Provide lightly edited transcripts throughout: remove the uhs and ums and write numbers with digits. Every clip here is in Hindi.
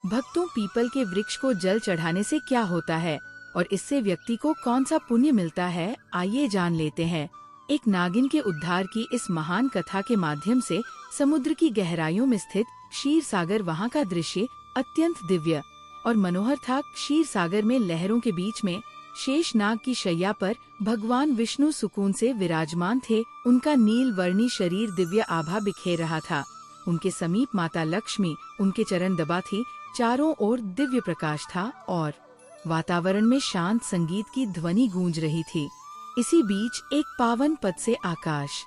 भक्तों, पीपल के वृक्ष को जल चढ़ाने से क्या होता है और इससे व्यक्ति को कौन सा पुण्य मिलता है, आइए जान लेते हैं। एक नागिन के उद्धार की इस महान कथा के माध्यम से समुद्र की गहराइयों में स्थित क्षीर सागर, वहाँ का दृश्य अत्यंत दिव्य और मनोहर था। क्षीर सागर में लहरों के बीच में शेष नाग की शैया पर भगवान विष्णु सुकून से विराजमान थे। उनका नील वर्णी शरीर दिव्य आभा बिखेर रहा था। उनके समीप माता लक्ष्मी उनके चरण दबा थी। चारों ओर दिव्य प्रकाश था और वातावरण में शांत संगीत की ध्वनि गूंज रही थी। इसी बीच एक पावन पद से आकाश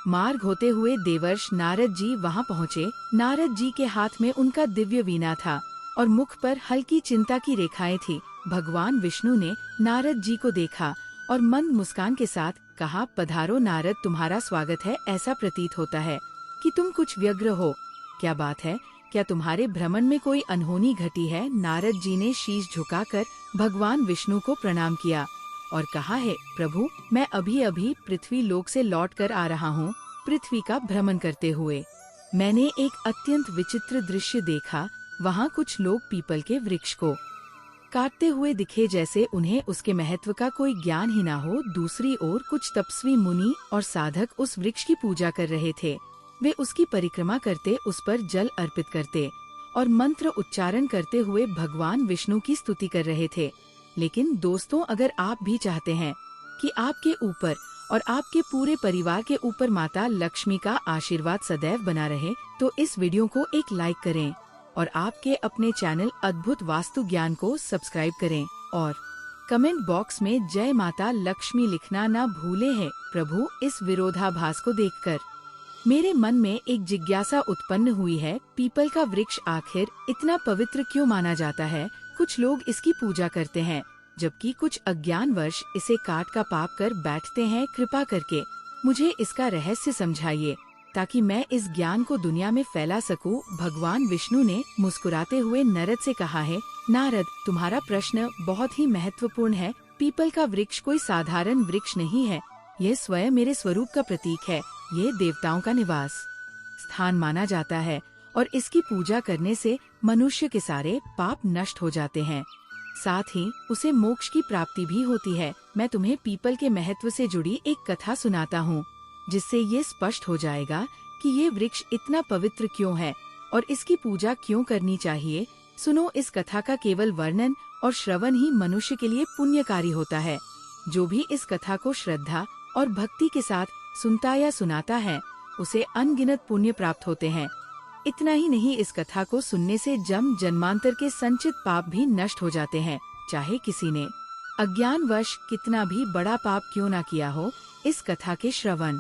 मार्ग होते हुए देवर्ष नारद जी वहां पहुँचे। नारद जी के हाथ में उनका दिव्य वीणा था और मुख पर हल्की चिंता की रेखाएं थी। भगवान विष्णु ने नारद जी को देखा और मंद मुस्कान के साथ कहा, पधारो नारद, तुम्हारा स्वागत है। ऐसा प्रतीत होता है कि तुम कुछ व्यग्र हो। क्या बात है? क्या तुम्हारे भ्रमण में कोई अनहोनी घटी है? नारद जी ने शीश झुकाकर भगवान विष्णु को प्रणाम किया और कहा है, प्रभु, मैं अभी अभी पृथ्वी लोक से लौट कर आ रहा हूँ। पृथ्वी का भ्रमण करते हुए मैंने एक अत्यंत विचित्र दृश्य देखा। वहाँ कुछ लोग पीपल के वृक्ष को काटते हुए दिखे, जैसे उन्हें उसके महत्व का कोई ज्ञान ही ना हो। दूसरी ओर कुछ तपस्वी मुनि और साधक उस वृक्ष की पूजा कर रहे थे। वे उसकी परिक्रमा करते, उस पर जल अर्पित करते और मंत्र उच्चारण करते हुए भगवान विष्णु की स्तुति कर रहे थे। लेकिन दोस्तों, अगर आप भी चाहते हैं कि आपके ऊपर और आपके पूरे परिवार के ऊपर माता लक्ष्मी का आशीर्वाद सदैव बना रहे, तो इस वीडियो को एक लाइक करें और आपके अपने चैनल अद्भुत वास्तु ज्ञान को सब्सक्राइब करें और कमेंट बॉक्स में जय माता लक्ष्मी लिखना ना भूले हैं। प्रभु, इस विरोधाभास को देखकर मेरे मन में एक जिज्ञासा उत्पन्न हुई है। पीपल का वृक्ष आखिर इतना पवित्र क्यों माना जाता है? कुछ लोग इसकी पूजा करते हैं, जबकि कुछ अज्ञानवश इसे काट का पाप कर बैठते हैं। कृपा करके मुझे इसका रहस्य समझाइए ताकि मैं इस ज्ञान को दुनिया में फैला सकूं। भगवान विष्णु ने मुस्कुराते हुए नारद से कहा है, नारद, तुम्हारा प्रश्न बहुत ही महत्वपूर्ण है। पीपल का वृक्ष कोई साधारण वृक्ष नहीं है। यह स्वयं मेरे स्वरूप का प्रतीक है। ये देवताओं का निवास स्थान माना जाता है और इसकी पूजा करने से मनुष्य के सारे पाप नष्ट हो जाते हैं। साथ ही उसे मोक्ष की प्राप्ति भी होती है। मैं तुम्हें पीपल के महत्व से जुड़ी एक कथा सुनाता हूँ, जिससे ये स्पष्ट हो जाएगा कि ये वृक्ष इतना पवित्र क्यों है और इसकी पूजा क्यों करनी चाहिए। सुनो, इस कथा का केवल वर्णन और श्रवण ही मनुष्य के लिए पुण्यकारी होता है। जो भी इस कथा को श्रद्धा और भक्ति के साथ सुनता या सुनाता है, उसे अनगिनत पुण्य प्राप्त होते हैं। इतना ही नहीं, इस कथा को सुनने से जन्मांतर के संचित पाप भी नष्ट हो जाते हैं। चाहे किसी ने अज्ञानवश कितना भी बड़ा पाप क्यों ना किया हो, इस कथा के श्रवण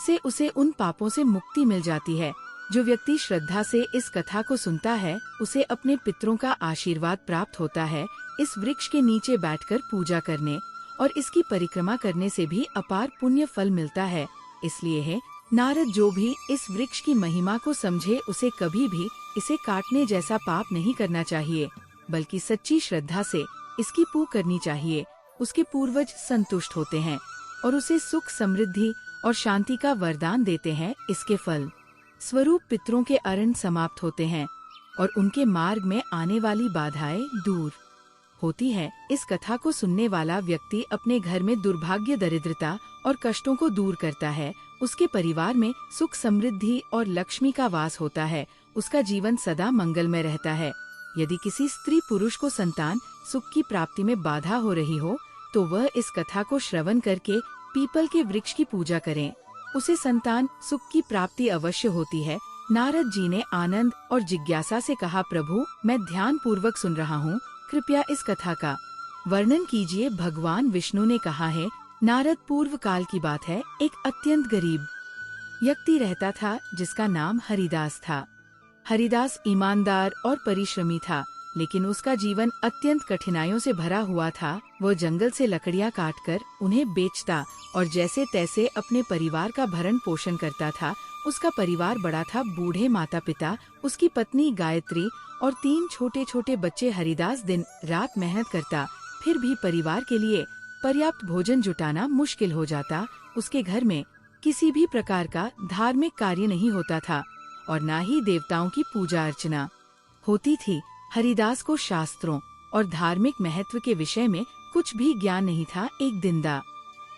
से उसे उन पापों से मुक्ति मिल जाती है। जो व्यक्ति श्रद्धा से इस कथा को सुनता है, उसे अपने पितरों का आशीर्वाद प्राप्त होता है। इस वृक्ष के नीचे बैठकर पूजा करने और इसकी परिक्रमा करने से भी अपार पुण्य फल मिलता है। इसलिए है नारद, जो भी इस वृक्ष की महिमा को समझे, उसे कभी भी इसे काटने जैसा पाप नहीं करना चाहिए, बल्कि सच्ची श्रद्धा से इसकी पूजा करनी चाहिए। उसके पूर्वज संतुष्ट होते हैं और उसे सुख, समृद्धि और शांति का वरदान देते हैं। इसके फल स्वरूप पितरों के अरण समाप्त होते हैं और उनके मार्ग में आने वाली बाधाएं दूर होती है। इस कथा को सुनने वाला व्यक्ति अपने घर में दुर्भाग्य, दरिद्रता और कष्टों को दूर करता है। उसके परिवार में सुख, समृद्धि और लक्ष्मी का वास होता है। उसका जीवन सदा मंगलमय रहता है। यदि किसी स्त्री पुरुष को संतान सुख की प्राप्ति में बाधा हो रही हो, तो वह इस कथा को श्रवण करके पीपल के वृक्ष की पूजा करें। उसे संतान सुख की प्राप्ति अवश्य होती है। नारद जी ने आनंद और जिज्ञासा से कहा, प्रभु, मैं ध्यान पूर्वक सुन रहा हूँ, कृपया इस कथा का वर्णन कीजिए। भगवान विष्णु ने कहा है, नारद, पूर्व काल की बात है। एक अत्यंत गरीब व्यक्ति रहता था, जिसका नाम हरिदास था। हरिदास ईमानदार और परिश्रमी था, लेकिन उसका जीवन अत्यंत कठिनाइयों से भरा हुआ था। वो जंगल से लकड़ियां काटकर उन्हें बेचता और जैसे तैसे अपने परिवार का भरण पोषण करता था। उसका परिवार बड़ा था, बूढ़े माता पिता, उसकी पत्नी गायत्री और 3 छोटे छोटे बच्चे। हरिदास दिन रात मेहनत करता, फिर भी परिवार के लिए पर्याप्त भोजन जुटाना मुश्किल हो जाता। उसके घर में किसी भी प्रकार का धार्मिक कार्य नहीं होता था और न ही देवताओं की पूजा अर्चना होती थी। हरिदास को शास्त्रों और धार्मिक महत्व के विषय में कुछ भी ज्ञान नहीं था। एक दिन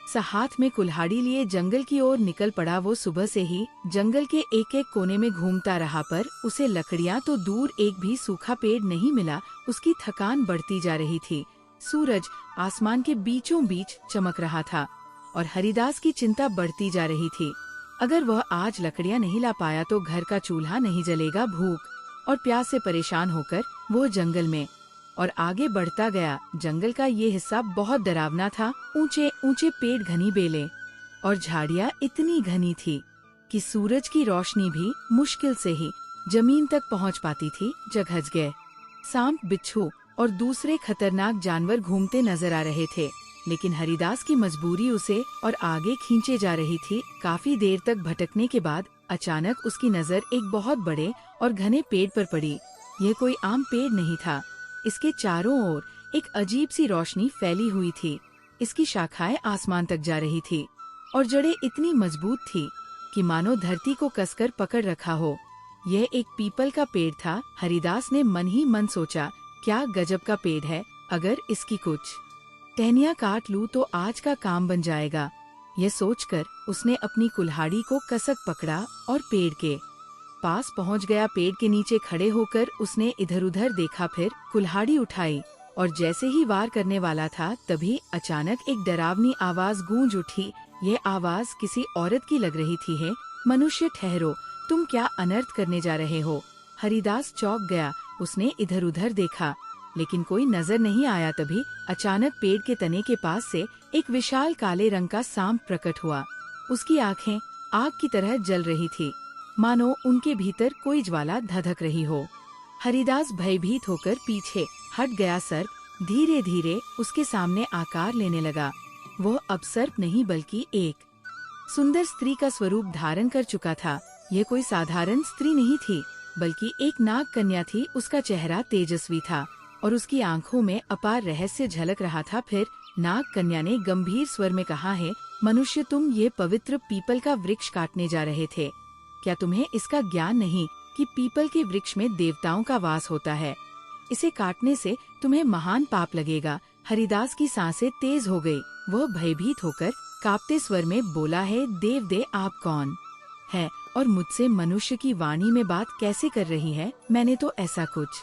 सा हाथ में कुल्हाड़ी लिए जंगल की ओर निकल पड़ा। वो सुबह से ही जंगल के एक एक कोने में घूमता रहा, पर उसे लकड़ियां तो दूर एक भी सूखा पेड़ नहीं मिला। उसकी थकान बढ़ती जा रही थी। सूरज आसमान के बीचों बीच चमक रहा था और हरिदास की चिंता बढ़ती जा रही थी। अगर वह आज लकड़ियां नहीं ला पाया तो घर का चूल्हा नहीं जलेगा। भूख और प्यास से परेशान होकर वो जंगल में और आगे बढ़ता गया। जंगल का ये हिस्सा बहुत डरावना था। ऊंचे ऊंचे पेड़, घनी बेलें और झाड़ियां इतनी घनी थी कि सूरज की रोशनी भी मुश्किल से ही जमीन तक पहुंच पाती थी। जगह गए सांप, बिच्छू और दूसरे खतरनाक जानवर घूमते नजर आ रहे थे, लेकिन हरिदास की मजबूरी उसे और आगे खींचे जा रही थी। काफी देर तक भटकने के बाद अचानक उसकी नजर एक बहुत बड़े और घने पेड़ पर पड़ी। यह कोई आम पेड़ नहीं था। इसके चारों ओर एक अजीब सी रोशनी फैली हुई थी। इसकी शाखाएं आसमान तक जा रही थी और जड़ें इतनी मजबूत थी कि मानो धरती को कसकर पकड़ रखा हो। यह एक पीपल का पेड़ था। हरिदास ने मन ही मन सोचा, क्या गजब का पेड़ है, अगर इसकी कुछ टहनियां काट लूं तो आज का काम बन जाएगा। यह सोचकर उसने अपनी कुल्हाड़ी को कसक पकड़ा और पेड़ के पास पहुंच गया। पेड़ के नीचे खड़े होकर उसने इधर उधर देखा, फिर कुल्हाड़ी उठाई और जैसे ही वार करने वाला था तभी अचानक एक डरावनी आवाज गूंज उठी। ये आवाज किसी औरत की लग रही थी। है मनुष्य, ठहरो, तुम क्या अनर्थ करने जा रहे हो? हरिदास चौंक गया। उसने इधर उधर देखा लेकिन कोई नजर नहीं आया। तभी अचानक पेड़ के तने के पास से एक विशाल काले रंग का सांप प्रकट हुआ। उसकी आंखें आग की तरह जल रही थी, मानो उनके भीतर कोई ज्वाला धधक रही हो। हरिदास भयभीत होकर पीछे हट गया। सर्प धीरे धीरे उसके सामने आकार लेने लगा। वह अब सर्प नहीं बल्कि एक सुंदर स्त्री का स्वरूप धारण कर चुका था। यह कोई साधारण स्त्री नहीं थी बल्कि एक नाग कन्या थी। उसका चेहरा तेजस्वी था और उसकी आंखों में अपार रहस्य झलक रहा था। फिर नाग कन्या ने गंभीर स्वर में कहा, है मनुष्य, तुम ये पवित्र पीपल का वृक्ष काटने जा रहे थे। क्या तुम्हें इसका ज्ञान नहीं कि पीपल के वृक्ष में देवताओं का वास होता है? इसे काटने से तुम्हें महान पाप लगेगा। हरिदास की सांसें तेज हो गई। वह भयभीत होकर कांपते स्वर में बोला, है देवदेव, आप कौन है और मुझसे मनुष्य की वाणी में बात कैसे कर रही है? मैंने तो ऐसा कुछ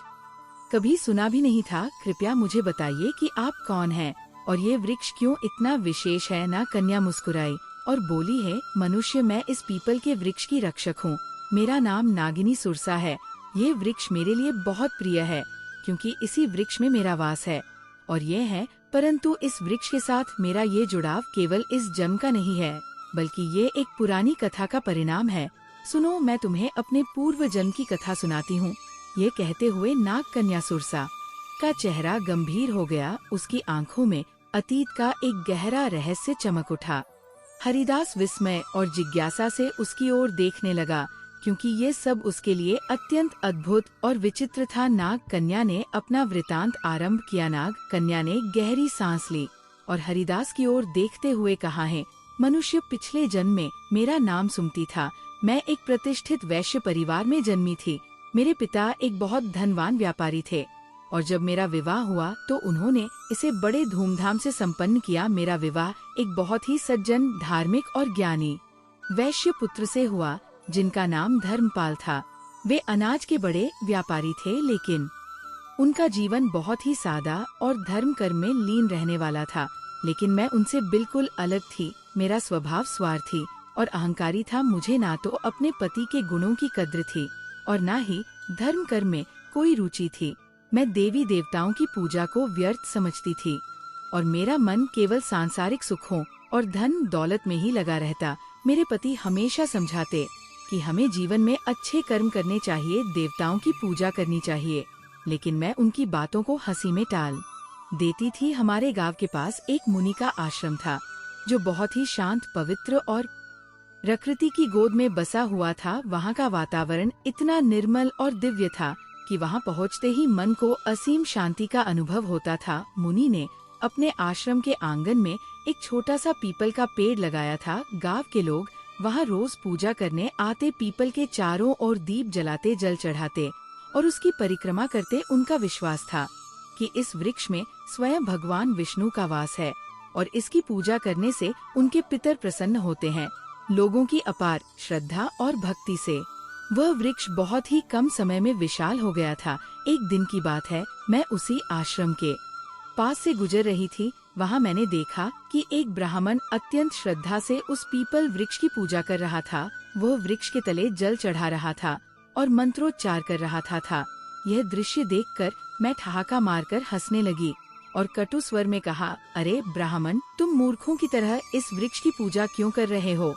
कभी सुना भी नहीं था। कृपया मुझे बताइए कि आप कौन हैं और ये वृक्ष क्यों इतना विशेष है? ना कन्या मुस्कुराई और बोली, है मनुष्य, मैं इस पीपल के वृक्ष की रक्षक हूँ। मेरा नाम नागिनी सुरसा है। ये वृक्ष मेरे लिए बहुत प्रिय है क्योंकि इसी वृक्ष में मेरा वास है और ये है, परंतु इस वृक्ष के साथ मेरा ये जुड़ाव केवल इस जन्म का नहीं है बल्कि ये एक पुरानी कथा का परिणाम है। सुनो, मैं तुम्हें अपने पूर्व जन्म की कथा सुनाती हूँ। ये कहते हुए नाग कन्या सुरसा का चेहरा गंभीर हो गया। उसकी आंखों में अतीत का एक गहरा रहस्य चमक उठा। हरिदास विस्मय और जिज्ञासा से उसकी ओर देखने लगा क्योंकि ये सब उसके लिए अत्यंत अद्भुत और विचित्र था। नाग कन्या ने अपना वृतांत आरंभ किया। नाग कन्या ने गहरी सांस ली और हरिदास की ओर देखते हुए कहा, है मनुष्य, पिछले जन्म में मेरा नाम सुमति था। मैं एक प्रतिष्ठित वैश्य परिवार में जन्मी थी। मेरे पिता एक बहुत धनवान व्यापारी थे और जब मेरा विवाह हुआ तो उन्होंने इसे बड़े धूमधाम से संपन्न किया। मेरा विवाह एक बहुत ही सज्जन, धार्मिक और ज्ञानी वैश्य पुत्र से हुआ जिनका नाम धर्मपाल था। वे अनाज के बड़े व्यापारी थे, लेकिन उनका जीवन बहुत ही सादा और धर्म कर्म में लीन रहने वाला था। लेकिन मैं उनसे बिल्कुल अलग थी। मेरा स्वभाव स्वार्थी और अहंकारी था। मुझे ना तो अपने पति के गुणों की कद्र थी और न ही धर्म कर्म में कोई रुचि थी। मैं देवी देवताओं की पूजा को व्यर्थ समझती थी और मेरा मन केवल सांसारिक सुखों और धन दौलत में ही लगा रहता। मेरे पति हमेशा समझाते कि हमें जीवन में अच्छे कर्म करने चाहिए, देवताओं की पूजा करनी चाहिए, लेकिन मैं उनकी बातों को हंसी में टाल देती थी। हमारे गांव के पास एक मुनि का आश्रम था जो बहुत ही शांत, पवित्र और प्रकृति की गोद में बसा हुआ था। वहाँ का वातावरण इतना निर्मल और दिव्य था कि वहाँ पहुँचते ही मन को असीम शांति का अनुभव होता था। मुनि ने अपने आश्रम के आंगन में एक छोटा सा पीपल का पेड़ लगाया था। गांव के लोग वहाँ रोज पूजा करने आते, पीपल के चारों ओर दीप जलाते, जल चढ़ाते और उसकी परिक्रमा करते उनका विश्वास था कि इस वृक्ष में स्वयं भगवान विष्णु का वास है और इसकी पूजा करने से उनके पितर प्रसन्न होते हैं। लोगों की अपार श्रद्धा और भक्ति से वह वृक्ष बहुत ही कम समय में विशाल हो गया था। एक दिन की बात है, मैं उसी आश्रम के पास से गुजर रही थी। वहाँ मैंने देखा कि एक ब्राह्मण अत्यंत श्रद्धा से उस पीपल वृक्ष की पूजा कर रहा था। वह वृक्ष के तले जल चढ़ा रहा था और मंत्रोच्चार कर रहा था। यह दृश्य देखकर मैं ठहाका मारकर हंसने लगी और कटु स्वर में कहा, अरे ब्राह्मण, तुम मूर्खों की तरह इस वृक्ष की पूजा क्यों कर रहे हो?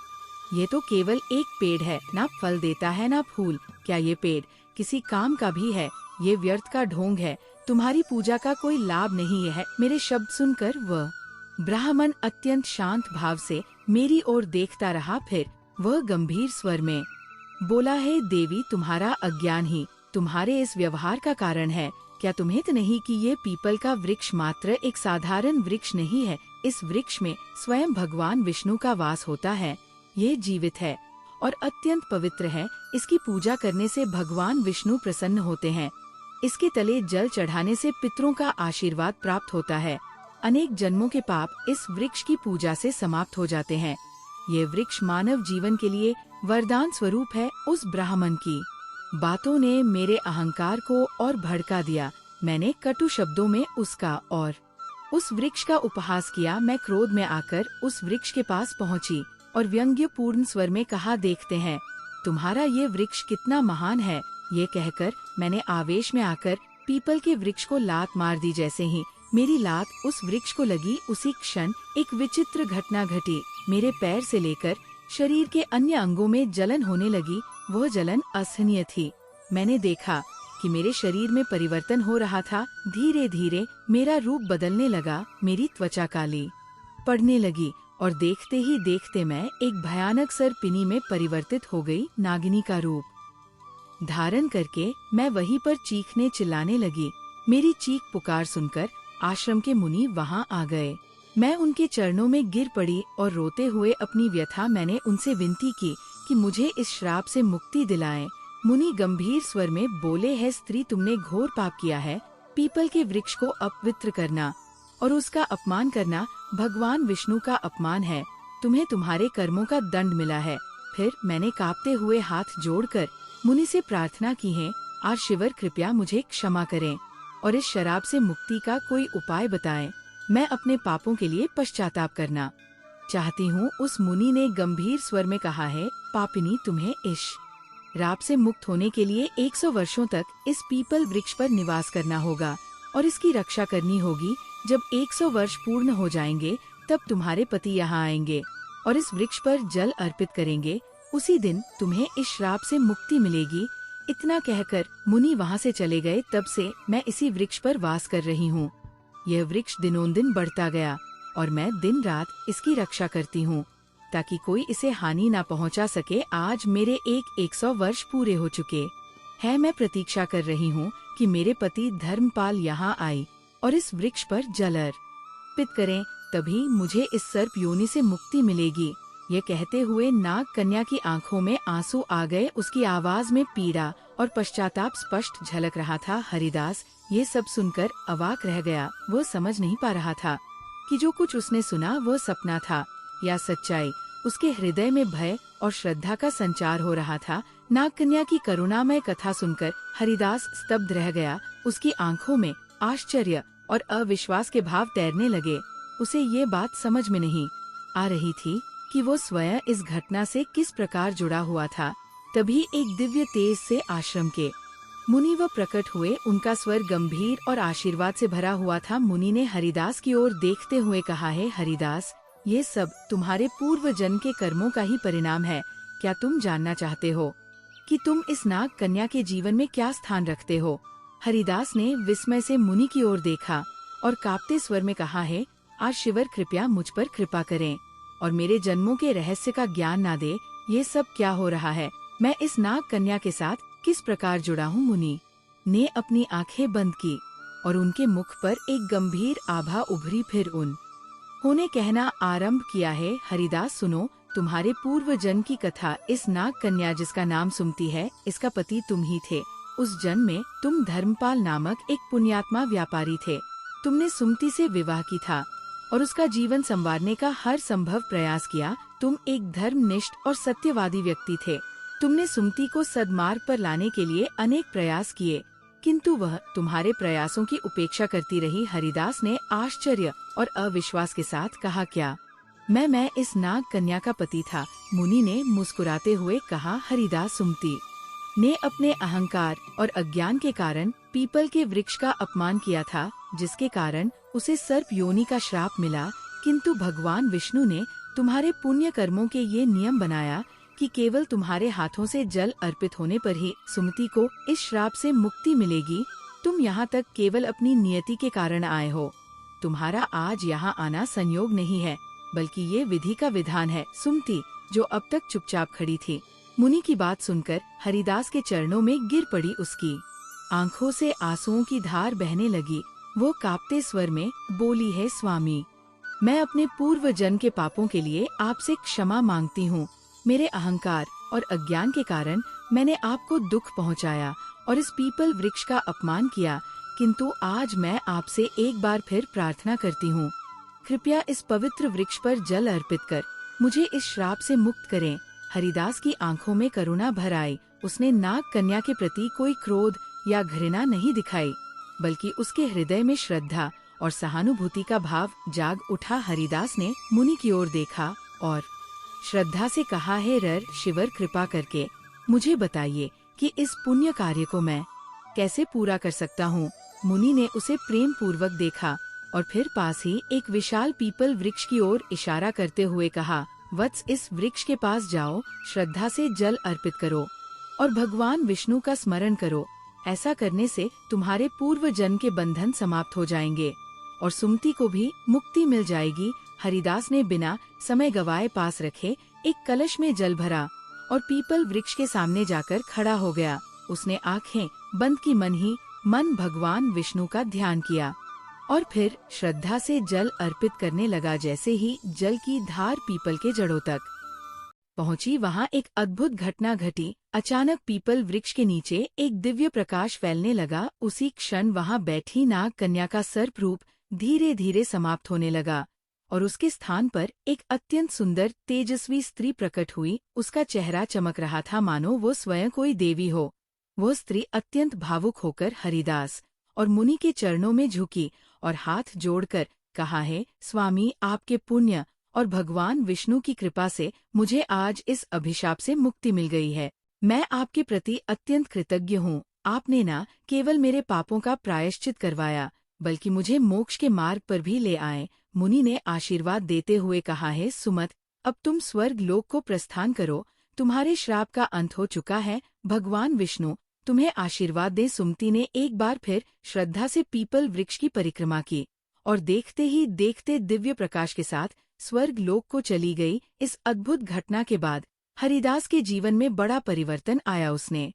ये तो केवल एक पेड़ है, ना फल देता है ना फूल। क्या ये पेड़ किसी काम का भी है? ये व्यर्थ का ढोंग है। तुम्हारी पूजा का कोई लाभ नहीं है। मेरे शब्द सुनकर वह ब्राह्मण अत्यंत शांत भाव से मेरी ओर देखता रहा। फिर वह गंभीर स्वर में बोला, है देवी, तुम्हारा अज्ञान ही तुम्हारे इस व्यवहार का कारण है। क्या तुम्हें तो नहीं कि ये पीपल का वृक्ष मात्र एक साधारण वृक्ष नहीं है। इस वृक्ष में स्वयं भगवान विष्णु का वास होता है। ये जीवित है और अत्यंत पवित्र है। इसकी पूजा करने से भगवान विष्णु प्रसन्न होते हैं। इसके तले जल चढ़ाने से पितरों का आशीर्वाद प्राप्त होता है। अनेक जन्मों के पाप इस वृक्ष की पूजा से समाप्त हो जाते हैं। ये वृक्ष मानव जीवन के लिए वरदान स्वरूप है। उस ब्राह्मण की बातों ने मेरे अहंकार को और भड़का दिया। मैंने कटु शब्दों में उसका और उस वृक्ष का उपहास किया। मैं क्रोध में आकर उस वृक्ष के पास पहुंची और व्यंग्यपूर्ण स्वर में कहा, देखते हैं तुम्हारा ये वृक्ष कितना महान है। ये कहकर मैंने आवेश में आकर पीपल के वृक्ष को लात मार दी। जैसे ही मेरी लात उस वृक्ष को लगी, उसी क्षण एक विचित्र घटना घटी। मेरे पैर से लेकर शरीर के अन्य अंगों में जलन होने लगी। वह जलन असहनीय थी। मैंने देखा कि मेरे शरीर में परिवर्तन हो रहा था। धीरे धीरे मेरा रूप बदलने लगा। मेरी त्वचा काली पड़ने लगी और देखते ही देखते मैं एक भयानक सर्पिनी में परिवर्तित हो गई। नागिनी का रूप धारण करके मैं वहीं पर चीखने चिल्लाने लगी। मेरी चीख पुकार सुनकर आश्रम के मुनि वहां आ गए। मैं उनके चरणों में गिर पड़ी और रोते हुए अपनी व्यथा मैंने उनसे विनती की कि मुझे इस श्राप से मुक्ति दिलाएं। मुनि गंभीर स्वर में बोले, है स्त्री, तुमने घोर पाप किया है। पीपल के वृक्ष को अपवित्र करना और उसका अपमान करना भगवान विष्णु का अपमान है। तुम्हें तुम्हारे कर्मों का दंड मिला है। फिर मैंने कांपते हुए हाथ जोड़कर मुनि से प्रार्थना की है, आज शिवर कृपया मुझे क्षमा करें और इस शराब से मुक्ति का कोई उपाय बताएं। मैं अपने पापों के लिए पश्चाताप करना चाहती हूँ। उस मुनि ने गंभीर स्वर में कहा है, पापिनी, तुम्हें इस श्राप से मुक्त होने के लिए 100 वर्षों तक इस पीपल वृक्ष पर निवास करना होगा और इसकी रक्षा करनी होगी। जब 100 वर्ष पूर्ण हो जाएंगे तब तुम्हारे पति यहाँ आएंगे और इस वृक्ष पर जल अर्पित करेंगे। उसी दिन तुम्हें इस श्राप से मुक्ति मिलेगी। इतना कहकर मुनि वहाँ से चले गए। तब से मैं इसी वृक्ष पर वास कर रही हूँ। यह वृक्ष दिनोंदिन बढ़ता गया और मैं दिन रात इसकी रक्षा करती हूँ ताकि कोई इसे हानि ना पहुँचा सके। आज मेरे 100 वर्ष पूरे हो चुके हैं। मैं प्रतीक्षा कर रही हूँ कि मेरे पति धर्मपाल यहाँ आए और इस वृक्ष पर जल अर्पित करें, तभी मुझे इस सर्प योनि से मुक्ति मिलेगी। ये कहते हुए नाग कन्या की आंखों में आंसू आ गए। उसकी आवाज में पीड़ा और पश्चाताप स्पष्ट झलक रहा था। हरिदास ये सब सुनकर अवाक रह गया। वह समझ नहीं पा रहा था कि जो कुछ उसने सुना वह सपना था या सच्चाई। उसके हृदय में भय और श्रद्धा का संचार हो रहा था। नाग कन्या की करुणामय कथा सुनकर हरिदास स्तब्ध रह गया। उसकी आंखों में आश्चर्य और अविश्वास के भाव तैरने लगे। उसे ये बात समझ में नहीं आ रही थी कि वो स्वयं इस घटना से किस प्रकार जुड़ा हुआ था। तभी एक दिव्य तेज से आश्रम के मुनि व प्रकट हुए। उनका स्वर गंभीर और आशीर्वाद से भरा हुआ था। मुनि ने हरिदास की ओर देखते हुए कहा है, हरिदास, ये सब तुम्हारे पूर्व जन्म के कर्मों का ही परिणाम है। क्या तुम जानना चाहते हो कि तुम इस नाग कन्या के जीवन में क्या स्थान रखते हो? हरिदास ने विस्मय से मुनि की ओर देखा और कांपते स्वर में कहा है, आज शिवर कृपया मुझ पर कृपा करें और मेरे जन्मों के रहस्य का ज्ञान ना दे। ये सब क्या हो रहा है? मैं इस नाग कन्या के साथ किस प्रकार जुड़ा हूँ? मुनि ने अपनी आंखें बंद की और उनके मुख पर एक गंभीर आभा उभरी। फिर उन्होंने कहना आरंभ किया है, हरिदास सुनो, तुम्हारे पूर्व जन्म की कथा। इस नाग कन्या जिसका नाम सुमति है, इसका पति तुम ही थे। उस जन्म में तुम धर्मपाल नामक एक पुण्यात्मा व्यापारी थे। तुमने सुमति से विवाह की था और उसका जीवन संवारने का हर संभव प्रयास किया। तुम एक धर्मनिष्ठ और सत्यवादी व्यक्ति थे। तुमने सुमति को सद्मार्ग पर लाने के लिए अनेक प्रयास किए, किंतु वह तुम्हारे प्रयासों की उपेक्षा करती रही। हरिदास ने आश्चर्य और अविश्वास के साथ कहा, क्या मैं इस नाग कन्या का पति था? मुनि ने मुस्कुराते हुए कहा, हरिदास, सुमति ने अपने अहंकार और अज्ञान के कारण पीपल के वृक्ष का अपमान किया था, जिसके कारण उसे सर्प योनि का श्राप मिला। किंतु भगवान विष्णु ने तुम्हारे पुण्य कर्मों के ये नियम बनाया कि केवल तुम्हारे हाथों से जल अर्पित होने पर ही सुमति को इस श्राप से मुक्ति मिलेगी। तुम यहाँ तक केवल अपनी नियति के कारण आए हो। तुम्हारा आज यहाँ आना संयोग नहीं है, बल्कि ये विधि का विधान है। सुमति, जो अब तक चुपचाप खड़ी थी, मुनि की बात सुनकर हरिदास के चरणों में गिर पड़ी। उसकी आंखों से आंसुओं की धार बहने लगी। वो कांपते स्वर में बोली, है स्वामी, मैं अपने पूर्व जन्म के पापों के लिए आपसे क्षमा मांगती हूँ। मेरे अहंकार और अज्ञान के कारण मैंने आपको दुख पहुँचाया और इस पीपल वृक्ष का अपमान किया, किंतु आज मैं आपसे एक बार फिर प्रार्थना करती हूँ, कृपया इस पवित्र वृक्ष पर जल अर्पित कर मुझे इस श्राप से मुक्त करें। हरिदास की आंखों में करुणा भर आई। उसने नाग कन्या के प्रति कोई क्रोध या घृणा नहीं दिखाई, बल्कि उसके हृदय में श्रद्धा और सहानुभूति का भाव जाग उठा। हरिदास ने मुनि की ओर देखा और श्रद्धा से कहा, हे रर शिवर, कृपा करके मुझे बताइए कि इस पुण्य कार्य को मैं कैसे पूरा कर सकता हूँ। मुनि ने उसे प्रेम पूर्वक देखा और फिर पास ही एक विशाल पीपल वृक्ष की ओर इशारा करते हुए कहा, वत्स, इस वृक्ष के पास जाओ, श्रद्धा से जल अर्पित करो और भगवान विष्णु का स्मरण करो। ऐसा करने से तुम्हारे पूर्व जन्म के बंधन समाप्त हो जाएंगे और सुमति को भी मुक्ति मिल जाएगी। हरिदास ने बिना समय गवाए पास रखे एक कलश में जल भरा और पीपल वृक्ष के सामने जाकर खड़ा हो गया। उसने आंखें बंद की, मन ही मन भगवान विष्णु का ध्यान किया और फिर श्रद्धा से जल अर्पित करने लगा। जैसे ही जल की धार पीपल के जड़ों तक पहुंची, वहां एक अद्भुत घटना घटी। अचानक पीपल वृक्ष के नीचे एक दिव्य प्रकाश फैलने लगा। उसी क्षण वहां बैठी नाग कन्या का सर्प रूप धीरे धीरे समाप्त होने लगा और उसके स्थान पर एक अत्यंत सुंदर तेजस्वी स्त्री प्रकट हुई। उसका चेहरा चमक रहा था मानो वो स्वयं कोई देवी हो। वो स्त्री अत्यंत भावुक होकर हरिदास और मुनि के चरणों में झुकी और हाथ जोड़कर कहा, है स्वामी, आपके पुण्य और भगवान विष्णु की कृपा से मुझे आज इस अभिशाप से मुक्ति मिल गई है। मैं आपके प्रति अत्यंत कृतज्ञ हूँ। आपने न केवल मेरे पापों का प्रायश्चित करवाया, बल्कि मुझे मोक्ष के मार्ग पर भी ले आए। मुनि ने आशीर्वाद देते हुए कहा, है सुमत, अब तुम स्वर्ग लोक को प्रस्थान करो। तुम्हारे श्राप का अंत हो चुका है। भगवान विष्णु तुम्हें आशीर्वाद दे। सुमति ने एक बार फिर श्रद्धा से पीपल वृक्ष की परिक्रमा की और देखते ही देखते दिव्य प्रकाश के साथ स्वर्ग लोक को चली गई। इस अद्भुत घटना के बाद हरिदास के जीवन में बड़ा परिवर्तन आया। उसने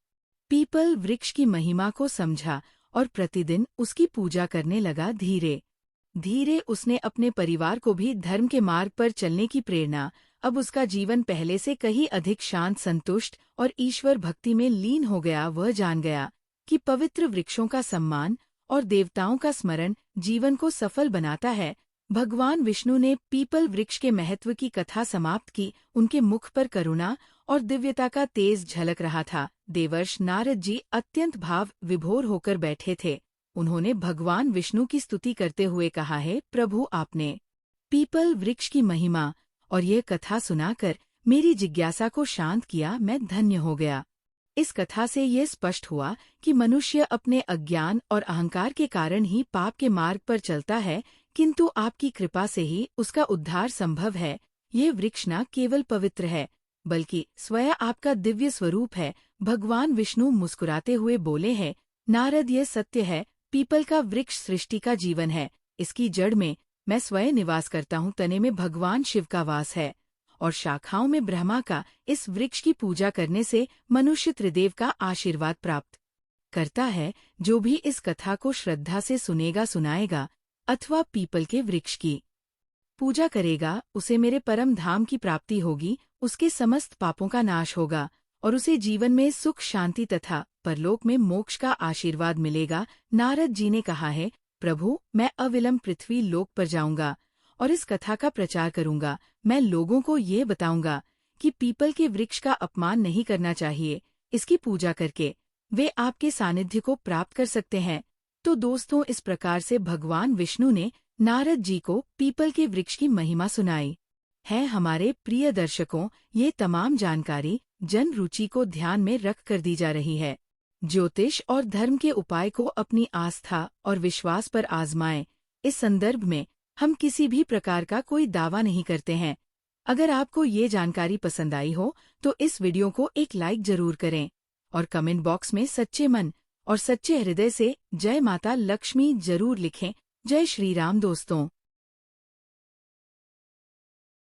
पीपल वृक्ष की महिमा को समझा और प्रतिदिन उसकी पूजा करने लगा। धीरे धीरे उसने अपने परिवार को भी धर्म के मार्ग पर चलने की प्रेरणा। अब उसका जीवन पहले से कहीं अधिक शांत, संतुष्ट और ईश्वर भक्ति में लीन हो गया। वह जान गया कि पवित्र वृक्षों का सम्मान और देवताओं का स्मरण जीवन को सफल बनाता है। भगवान विष्णु ने पीपल वृक्ष के महत्व की कथा समाप्त की। उनके मुख पर करुणा और दिव्यता का तेज झलक रहा था। देवर्ष नारद जी अत्यंत भाव विभोर होकर बैठे थे। उन्होंने भगवान विष्णु की स्तुति करते हुए कहा, है प्रभु, आपने पीपल वृक्ष की महिमा और ये कथा सुनाकर मेरी जिज्ञासा को शांत किया। मैं धन्य हो गया। इस कथा से ये स्पष्ट हुआ कि मनुष्य अपने अज्ञान और अहंकार के कारण ही पाप के मार्ग पर चलता है, किंतु आपकी कृपा से ही उसका उद्धार संभव है। ये वृक्ष न केवल पवित्र है, बल्कि स्वयं आपका दिव्य स्वरूप है। भगवान विष्णु मुस्कुराते हुए बोले, हैं नारद, ये सत्य है। पीपल का वृक्ष सृष्टि का जीवन है। इसकी जड़ में मैं स्वयं निवास करता हूँ, तने में भगवान शिव का वास है और शाखाओं में ब्रह्मा का। इस वृक्ष की पूजा करने से मनुष्य त्रिदेव का आशीर्वाद प्राप्त करता है। जो भी इस कथा को श्रद्धा से सुनेगा, सुनाएगा अथवा पीपल के वृक्ष की पूजा करेगा, उसे मेरे परम धाम की प्राप्ति होगी। उसके समस्त पापों का नाश होगा और उसे जीवन में सुख शांति तथा परलोक में मोक्ष का आशीर्वाद मिलेगा। नारद जी ने कहा है, प्रभु, मैं अविलंब पृथ्वी लोक पर जाऊंगा और इस कथा का प्रचार करूंगा। मैं लोगों को ये बताऊंगा कि पीपल के वृक्ष का अपमान नहीं करना चाहिए। इसकी पूजा करके वे आपके सानिध्य को प्राप्त कर सकते हैं। तो दोस्तों, इस प्रकार से भगवान विष्णु ने नारद जी को पीपल के वृक्ष की महिमा सुनाई है। हमारे प्रिय दर्शकों, ये तमाम जानकारी जन रुचि को ध्यान में रख कर दी जा रही है। ज्योतिष और धर्म के उपाय को अपनी आस्था और विश्वास पर आजमाएं। इस संदर्भ में हम किसी भी प्रकार का कोई दावा नहीं करते हैं। अगर आपको ये जानकारी पसंद आई हो तो इस वीडियो को एक लाइक जरूर करें और कमेंट बॉक्स में सच्चे मन और सच्चे हृदय से जय माता लक्ष्मी जरूर लिखें। जय श्री राम दोस्तों।